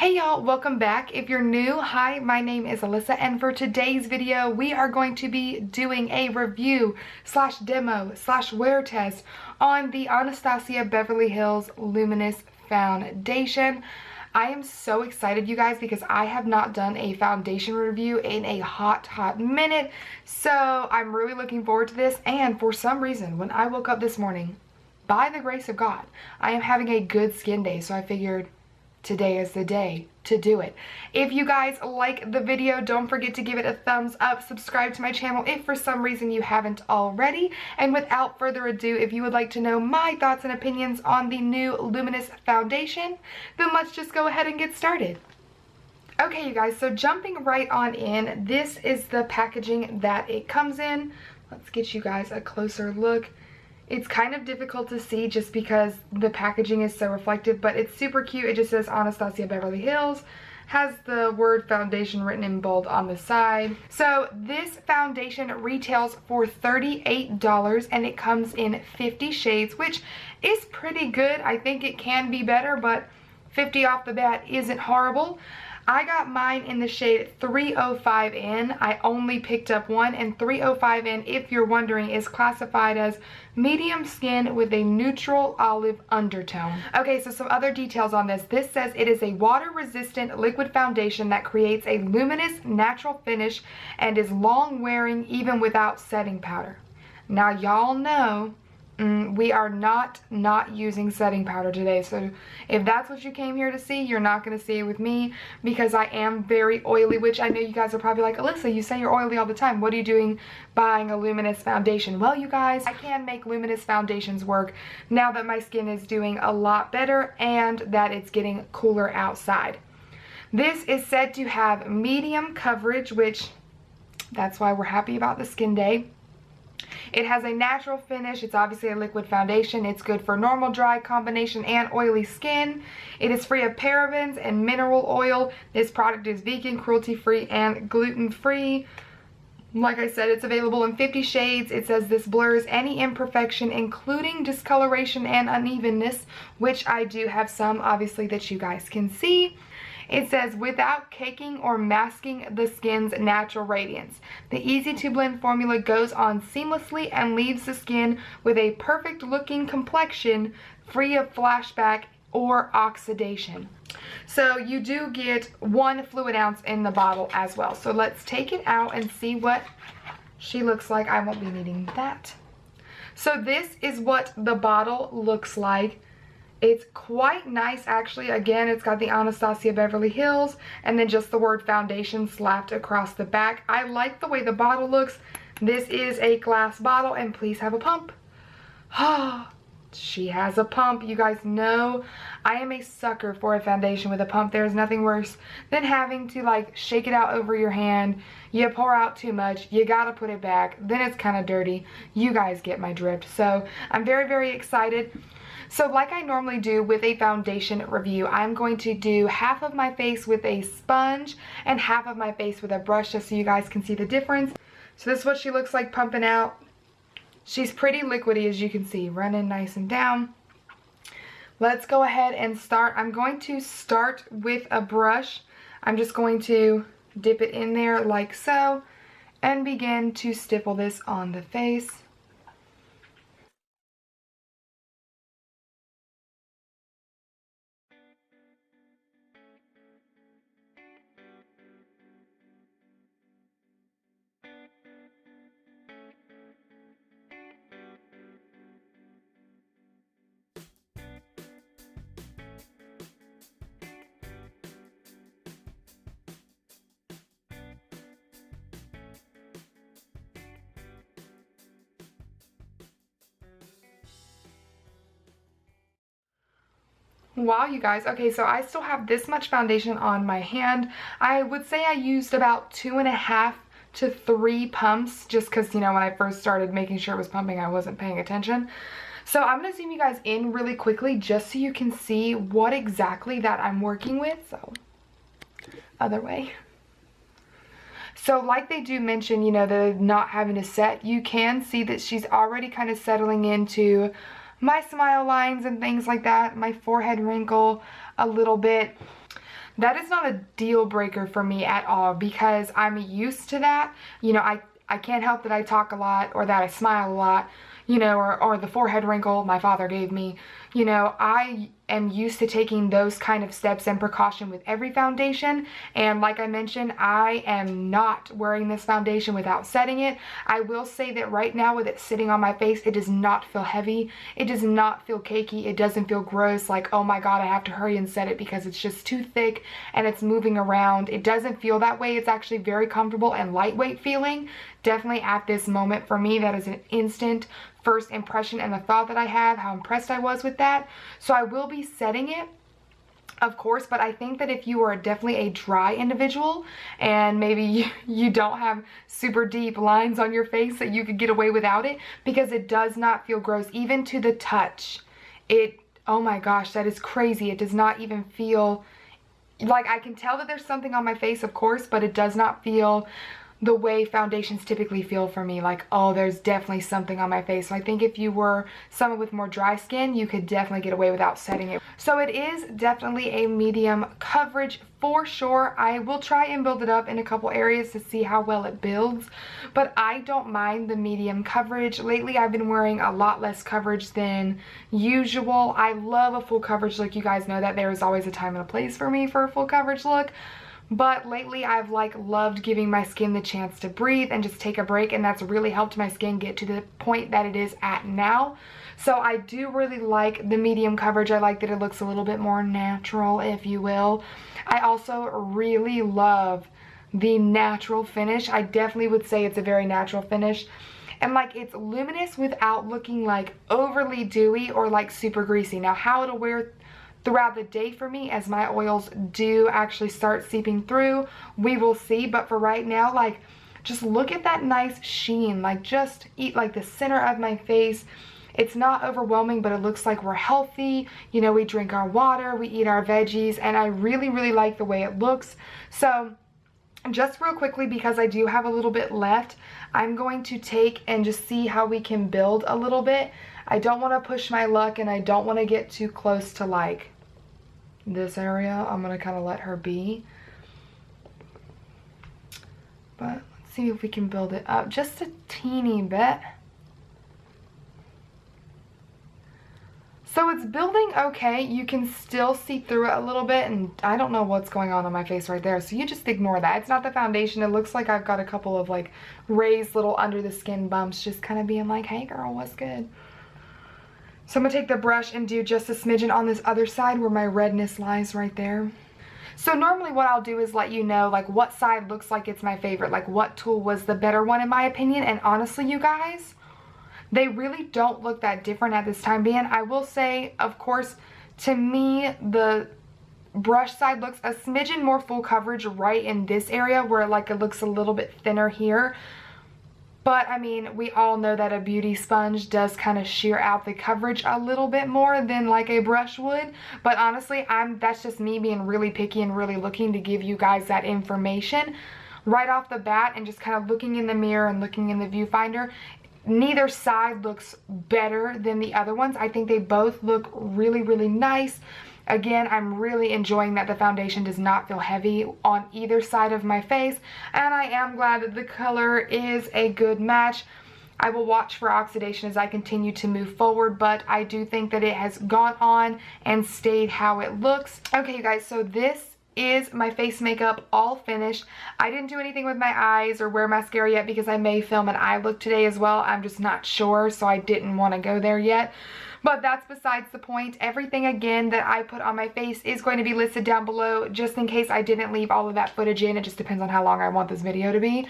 Hey y'all, welcome back. If you're new, hi, my name is Alyssa, and for today's video, we are going to be doing a review slash demo slash wear test on the Anastasia Beverly Hills Luminous Foundation. I am so excited, you guys, because I have not done a foundation review in a hot minute. So I'm really looking forward to this, and for some reason, when I woke up this morning, by the grace of God, I am having a good skin day, so I figured today is the day to do it. If you guys like the video, don't forget to give it a thumbs up, subscribe to my channel if for some reason you haven't already, and without further ado, if you would like to know my thoughts and opinions on the new Luminous foundation, then let's just go ahead and get started. Okay, you guys, so jumping right on in, this is the packaging that it comes in. Let's get you guys a closer look. It's kind of difficult to see just because the packaging is so reflective, but it's super cute. It just says Anastasia Beverly Hills, has the word foundation written in bold on the side. So this foundation retails for $38 and it comes in 50 shades, which is pretty good. I think it can be better, but 50 off the bat isn't horrible. I got mine in the shade 305N. I only picked up one, and 305N, if you're wondering, is classified as medium skin with a neutral olive undertone. Okay, so some other details on this. This says it is a water-resistant liquid foundation that creates a luminous, natural finish and is long-wearing even without setting powder. Now, y'all know we are not using setting powder today, so if that's what you came here to see, you're not going to see it with me because I am very oily, which I know you guys are probably like, Alyssa, you say you're oily all the time. What are you doing buying a Luminous foundation? Well, you guys, I can make Luminous foundations work now that my skin is doing a lot better and that it's getting cooler outside. This is said to have medium coverage, which that's why we're happy about the skin day. It has a natural finish. It's obviously a liquid foundation. It's good for normal, dry, combination, and oily skin. It is free of parabens and mineral oil. This product is vegan, cruelty-free, and gluten-free. Like I said, it's available in 50 shades. It says this blurs any imperfection, including discoloration and unevenness, which I do have some, obviously, that you guys can see. It says, without caking or masking the skin's natural radiance. The easy-to-blend formula goes on seamlessly and leaves the skin with a perfect-looking complexion, free of flashback or oxidation. So you do get 1 fluid ounce in the bottle as well. So let's take it out and see what she looks like. I won't be needing that. So this is what the bottle looks like. It's quite nice, actually. Again, it's got the Anastasia Beverly Hills and then just the word foundation slapped across the back. I like the way the bottle looks. This is a glass bottle, and please have a pump. She has a pump. You guys know I am a sucker for a foundation with a pump. There's nothing worse than having to like shake it out over your hand. You pour out too much, you gotta put it back, then it's kind of dirty. You guys get my drift. So I'm very excited. So like I normally do with a foundation review, I'm going to do half of my face with a sponge and half of my face with a brush just so you guys can see the difference. So this is what she looks like pumping out. She's pretty liquidy, as you can see, running nice and down. Let's go ahead and start. I'm going to start with a brush. I'm just going to dip it in there like so and begin to stipple this on the face. Wow, you guys. Okay, so I still have this much foundation on my hand. I would say I used about 2.5 to 3 pumps just because, you know, when I first started making sure it was pumping, I wasn't paying attention. So I'm going to zoom you guys in really quickly just so you can see what exactly that I'm working with. So, other way. So like they do mention, you know, the not having to set, you can see that she's already kind of settling into my smile lines and things like that, my forehead wrinkle a little bit. that is not a deal breaker for me at all, because I'm used to that. You know, I can't help that I talk a lot, or that I smile a lot, you know, or the forehead wrinkle my father gave me. You know, I am used to taking those kind of steps and precaution with every foundation. And like I mentioned, I am not wearing this foundation without setting it. I will say that right now, with it sitting on my face, it does not feel heavy. It does not feel cakey. It doesn't feel gross, like, oh my god, I have to hurry and set it because it's just too thick and it's moving around. It doesn't feel that way. It's actually very comfortable and lightweight feeling. Definitely at this moment for me, that is an instant first impression and the thought that I have, how impressed I was with that. So I will be setting it, of course, but I think that if you are definitely a dry individual and maybe you don't have super deep lines on your face, that you could get away without it, because it does not feel gross even to the touch. Oh my gosh, that is crazy. It does not even feel like, I can tell that there's something on my face, of course, but it does not feel the way foundations typically feel for me, like, oh, there's definitely something on my face. So I think if you were someone with more dry skin, you could definitely get away without setting it. So it is definitely a medium coverage for sure. I will try and build it up in a couple areas to see how well it builds, but I don't mind the medium coverage. Lately I've been wearing a lot less coverage than usual. I love a full coverage look. You guys know that there is always a time and a place for me for a full coverage look. But lately I've like loved giving my skin the chance to breathe and just take a break, and that's really helped my skin get to the point that it is at now. So I do really like the medium coverage. I like that it looks a little bit more natural, if you will. I also really love the natural finish. I definitely would say it's a very natural finish. And like, it's luminous without looking like overly dewy or like super greasy. Now how it'll wear throughout the day for me, as my oils do actually start seeping through, we will see. But for right now, like, just look at that nice sheen. Like, just eat like the center of my face. It's not overwhelming, but it looks like we're healthy. You know, we drink our water, we eat our veggies, and I really, really like the way it looks. So just real quickly, because I do have a little bit left, I'm going to take and just see how we can build a little bit. I don't want to push my luck, and I don't want to get too close to like this area. I'm going to kind of let her be. But let's see if we can build it up just a teeny bit. So it's building okay. You can still see through it a little bit, and I don't know what's going on my face right there, so you just ignore that. It's not the foundation. It looks like I've got a couple of like raised little under the skin bumps, just kind of being like, hey girl, what's good? So I'm going to take the brush and do just a smidgen on this other side where my redness lies right there. So normally what I'll do is let you know like what side looks like it's my favorite, like what tool was the better one in my opinion. And honestly, you guys, they really don't look that different at this time being. I will say, of course, to me, the brush side looks a smidgen more full coverage right in this area, where like it looks a little bit thinner here. But I mean, we all know that a beauty sponge does kind of shear out the coverage a little bit more than like a brush would. But honestly, that's just me being really picky and really looking to give you guys that information right off the bat, and just kind of looking in the mirror and looking in the viewfinder. Neither side looks better than the other ones. I think they both look really, really nice. Again, I'm really enjoying that the foundation does not feel heavy on either side of my face, and I am glad that the color is a good match. I will watch for oxidation as I continue to move forward, but I do think that it has gone on and stayed how it looks. Okay, you guys, so this is my face makeup all finished. I didn't do anything with my eyes or wear mascara yet because I may film an eye look today as well. I'm just not sure, so I didn't want to go there yet. But that's besides the point. Everything, again, that I put on my face is going to be listed down below, just in case I didn't leave all of that footage in. It just depends on how long I want this video to be.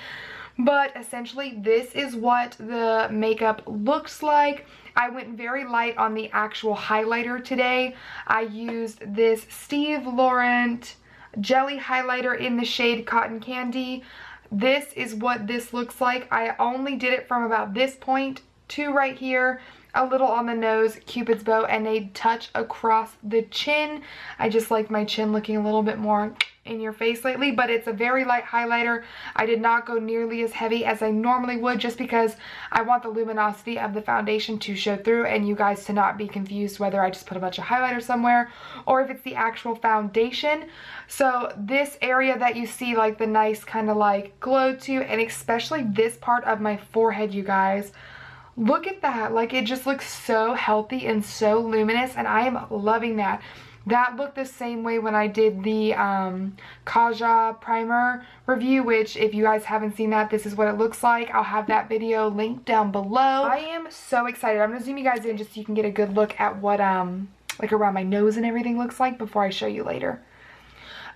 But essentially, this is what the makeup looks like. I went very light on the actual highlighter today. I used this Steve Laurent jelly highlighter in the shade Cotton Candy. This is what this looks like. I only did it from about this point to right here. a little on the nose, Cupid's bow, and a touch across the chin. I just like my chin looking a little bit more in your face lately, but it's a very light highlighter. I did not go nearly as heavy as I normally would, just because I want the luminosity of the foundation to show through and you guys to not be confused whether I just put a bunch of highlighter somewhere or if it's the actual foundation. So this area that you see like the nice kind of like glow to, and especially this part of my forehead, you guys, look at that. Like, it just looks so healthy and so luminous, and I am loving that. That looked the same way when I did the Kaja primer review, which if you guys haven't seen that, this is what it looks like. I'll have that video linked down below. I am so excited. I'm gonna zoom you guys in just so you can get a good look at what like around my nose and everything looks like before I show you later.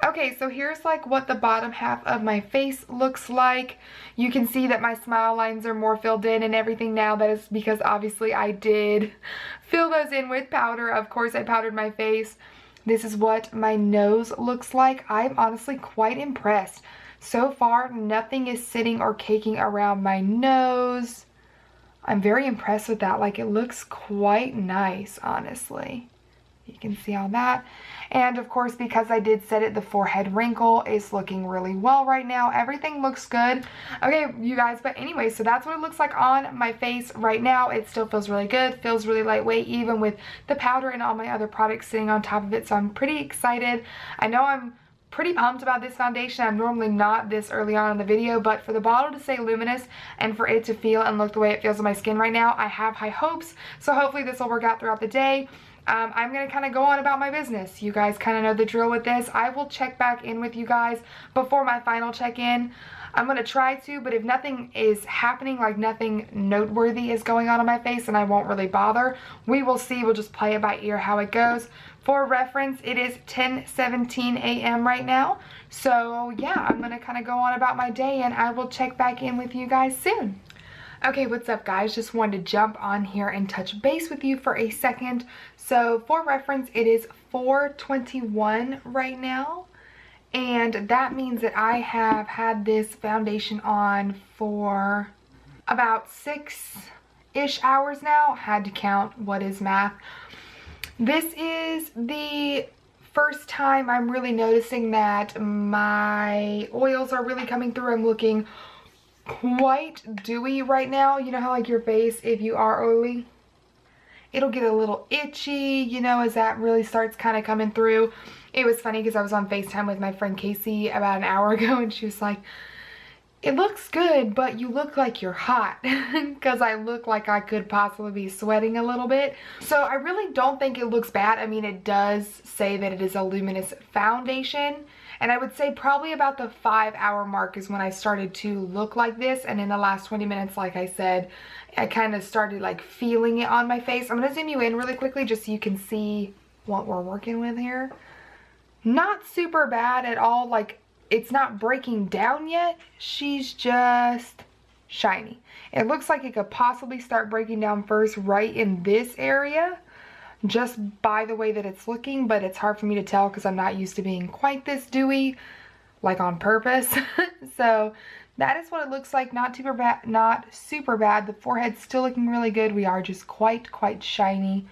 Okay, so here's like what the bottom half of my face looks like. You can see that my smile lines are more filled in and everything now. That is because obviously I did fill those in with powder. Of course, I powdered my face. This is what my nose looks like. I'm honestly quite impressed. So far, nothing is sitting or caking around my nose. I'm very impressed with that. Like, it looks quite nice, honestly. You can see all that. And of course, because I did set it, the forehead wrinkle is looking really well right now. Everything looks good. Okay, you guys, but anyway, so that's what it looks like on my face right now. It still feels really good, feels really lightweight, even with the powder and all my other products sitting on top of it. So I'm pretty excited. I know I'm pretty pumped about this foundation. I'm normally not this early on in the video, but for the bottle to say Luminous and for it to feel and look the way it feels on my skin right now, I have high hopes. So hopefully this will work out throughout the day. I'm going to kind of go on about my business. You guys kind of know the drill with this. I will check back in with you guys before my final check-in. I'm going to try to, but if nothing is happening, like nothing noteworthy is going on my face, and I won't really bother. We will see. We'll just play it by ear how it goes. For reference, it is 10:17 a.m. right now. So yeah, I'm going to kind of go on about my day, and I will check back in with you guys soon. Okay, what's up guys? Just wanted to jump on here and touch base with you for a second. So for reference, it is 4:21 right now. And that means that I have had this foundation on for about 6-ish hours now. Had to count, what is math. This is the first time I'm really noticing that my oils are really coming through. I'm looking quite dewy right now. You know how like your face, if you are oily, it'll get a little itchy, you know, as that really starts kind of coming through. It was funny because I was on FaceTime with my friend Casey about an hour ago, and she was like, it looks good, but you look like you're hot, because I look like I could possibly be sweating a little bit. So I really don't think it looks bad. I mean, it does say that it is a luminous foundation, and I would say probably about the 5-hour mark is when I started to look like this. And in the last 20 minutes, like I said, I kind of started like feeling it on my face. I'm going to zoom you in really quickly just so you can see what we're working with here. Not super bad at all. Like, it's not breaking down yet. She's just shiny. It looks like it could possibly start breaking down first right in this area, just by the way that it's looking, but it's hard for me to tell because I'm not used to being quite this dewy, like on purpose. So that is what it looks like. Not super bad, not super bad. The forehead's still looking really good. We are just quite shiny.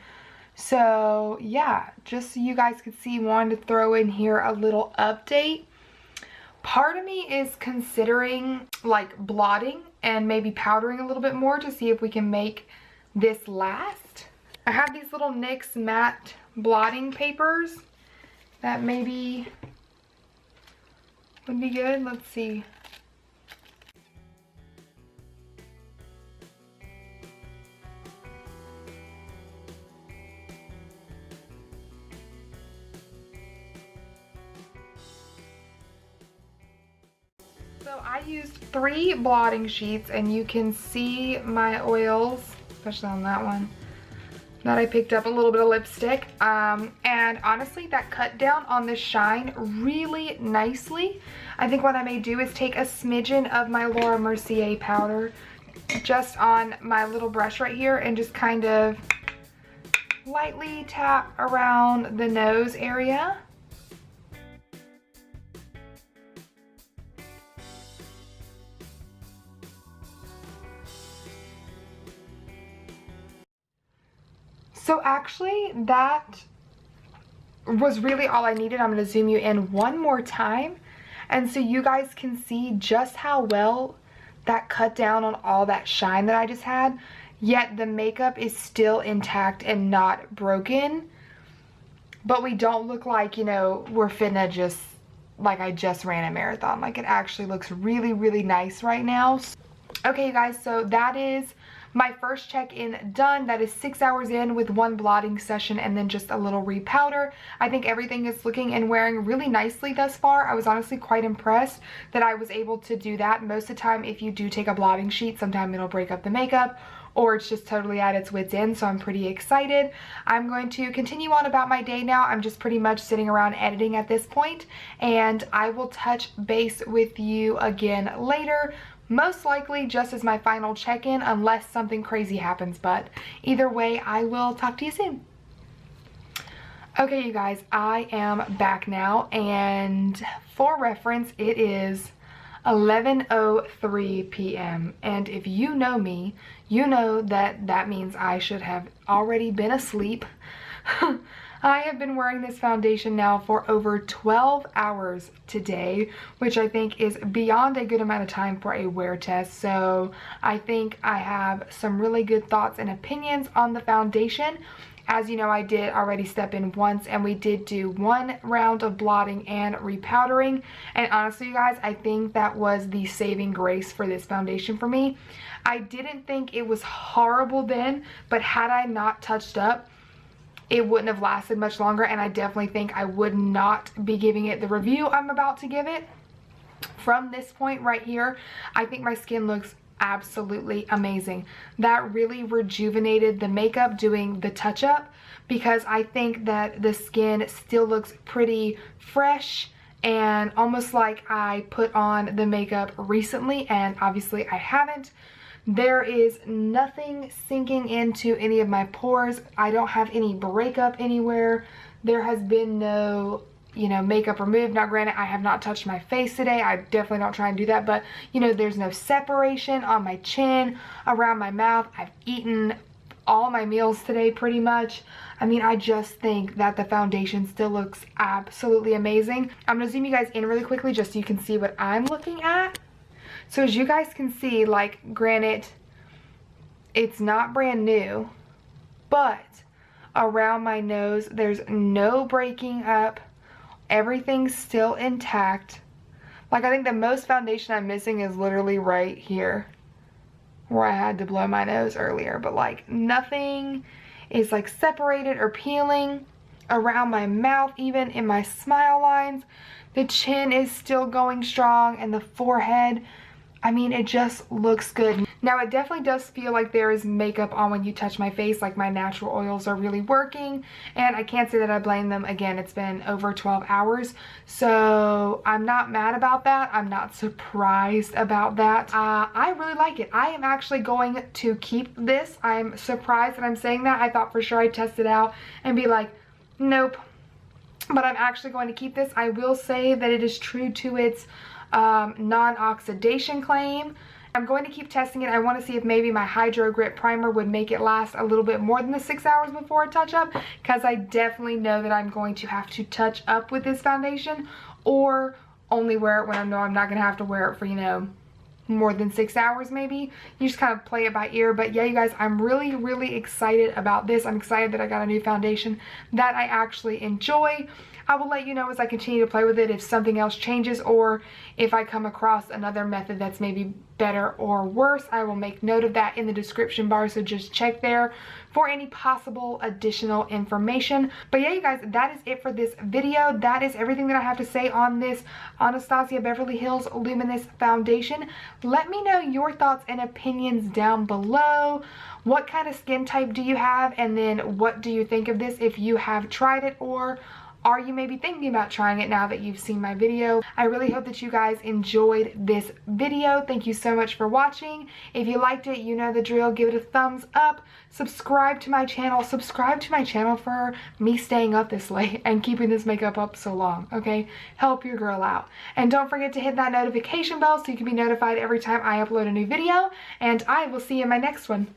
So yeah, just so you guys could see, wanted to throw in here a little update. Part of me is considering like blotting and maybe powdering a little bit more to see if we can make this last. I have these little NYX matte blotting papers that maybe would be good. Let's see. So I used 3 blotting sheets, and you can see my oils, especially on that one, that I picked up a little bit of lipstick. And honestly, that cut down on the shine really nicely. I think what I may do is take a smidgen of my Laura Mercier powder just on my little brush right here and just kind of lightly tap around the nose area. So actually that was really all I needed. I'm going to zoom you in one more time, and so you guys can see just how well that cut down on all that shine that I just had, yet the makeup is still intact and not broken. But we don't look like, you know, we're finna just, like I just ran a marathon. Like, it actually looks really, really nice right now. Okay, you guys, so that is my first check-in done. That is 6 hours in with one blotting session and then just a little repowder. I think everything is looking and wearing really nicely thus far. I was honestly quite impressed that I was able to do that. Most of the time, if you do take a blotting sheet, sometimes it'll break up the makeup, or it's just totally at its wit's end, so I'm pretty excited. I'm going to continue on about my day now. I'm just pretty much sitting around editing at this point, and I will touch base with you again later, most likely just as my final check-in, unless something crazy happens, but either way, I will talk to you soon. Okay, you guys, I am back now, and for reference, it is 11:03 p.m. and if you know me, you know that that means I should have already been asleep. I have been wearing this foundation now for over 12 hours today, which I think is beyond a good amount of time for a wear test. So I think I have some really good thoughts and opinions on the foundation. As you know, I did already step in once, and we did do one round of blotting and repowdering, and honestly, you guys, I think that was the saving grace for this foundation for me. I didn't think it was horrible then, but had I not touched up, it wouldn't have lasted much longer, and I definitely think I would not be giving it the review I'm about to give it. From this point right here, I think my skin looks absolutely amazing. That really rejuvenated the makeup doing the touch-up, because I think that the skin still looks pretty fresh and almost like I put on the makeup recently, and obviously I haven't. There is nothing sinking into any of my pores. I don't have any breakup anywhere. There has been no, you know, makeup removed. Now granted, I have not touched my face today. I definitely don't try and do that, but you know, there's no separation on my chin, around my mouth. I've eaten all my meals today pretty much. I mean, I just think that the foundation still looks absolutely amazing. I'm gonna zoom you guys in really quickly just so you can see what I'm looking at. So as you guys can see, like, granted, it's not brand new, but around my nose, there's no breaking up. Everything's still intact. Like, I think the most foundation I'm missing is literally right here where I had to blow my nose earlier, but like nothing is like separated or peeling around my mouth, even in my smile lines. The chin is still going strong, and the forehead, I mean, it just looks good. Now, it definitely does feel like there is makeup on when you touch my face, like my natural oils are really working, and I can't say that I blame them. Again, it's been over 12 hours, so I'm not mad about that. I'm not surprised about that. I really like it. I am actually going to keep this. I'm surprised that I'm saying that. I thought for sure I'd test it out and be like, nope. But I'm actually going to keep this. I will say that it is true to its non-oxidation claim. I'm going to keep testing it. I want to see if maybe my Hydro Grip Primer would make it last a little bit more than the 6 hours before a touch-up, because I definitely know that I'm going to have to touch up with this foundation, or only wear it when I know I'm not going to have to wear it for, you know, more than 6 hours maybe. You just kind of play it by ear. But yeah, you guys, I'm really, really excited about this. I'm excited that I got a new foundation that I actually enjoy. I will let you know as I continue to play with it if something else changes, or if I come across another method that's maybe better or worse. I will make note of that in the description bar, so just check there for any possible additional information. But yeah, you guys, that is it for this video. That is everything that I have to say on this Anastasia Beverly Hills Luminous foundation. Let me know your thoughts and opinions down below. What kind of skin type do you have, and then what do you think of this if you have tried it, or are you maybe thinking about trying it now that you've seen my video? I really hope that you guys enjoyed this video. Thank you so much for watching. If you liked it, you know the drill. Give it a thumbs up. Subscribe to my channel. Subscribe to my channel for me staying up this late and keeping this makeup up so long, okay? Help your girl out. And don't forget to hit that notification bell so you can be notified every time I upload a new video. And I will see you in my next one.